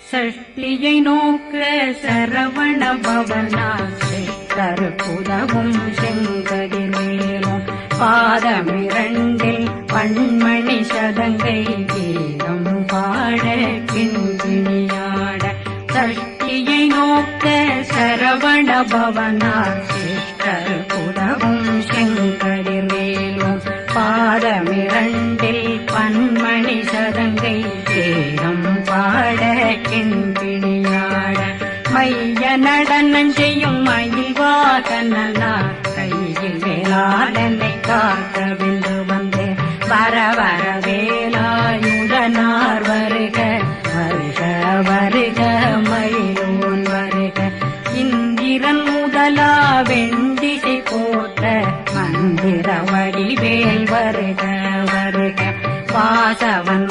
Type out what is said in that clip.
சஷ்டியை நோக்க சரவண பவனா கருப்புதவும் செங்கதிர்வேலும் பாதமிரண்டில் பண்மணி சதங்கை கீதம் பாட கிண்கிணியாட சஷ்டியை நோக்க சரவண பவனா கருப்புதவும் செங்கதிர்வேலும் பாதமிரண்டில் பன்மணி சதங்கை கீதம் பாட கிண்கிணியாட மைய நடனம் செய்யும் மயில்வாகனார் கையில் வேளாளனை காக்க வென்று வந்து வர வர வேலாயுதனார் வருக வருக வருக மயிலோன் வருக இந்திரன் முதலா வெண்டிசை போட்ட மந்திர வடிவேல் வருக வருக வாசவன்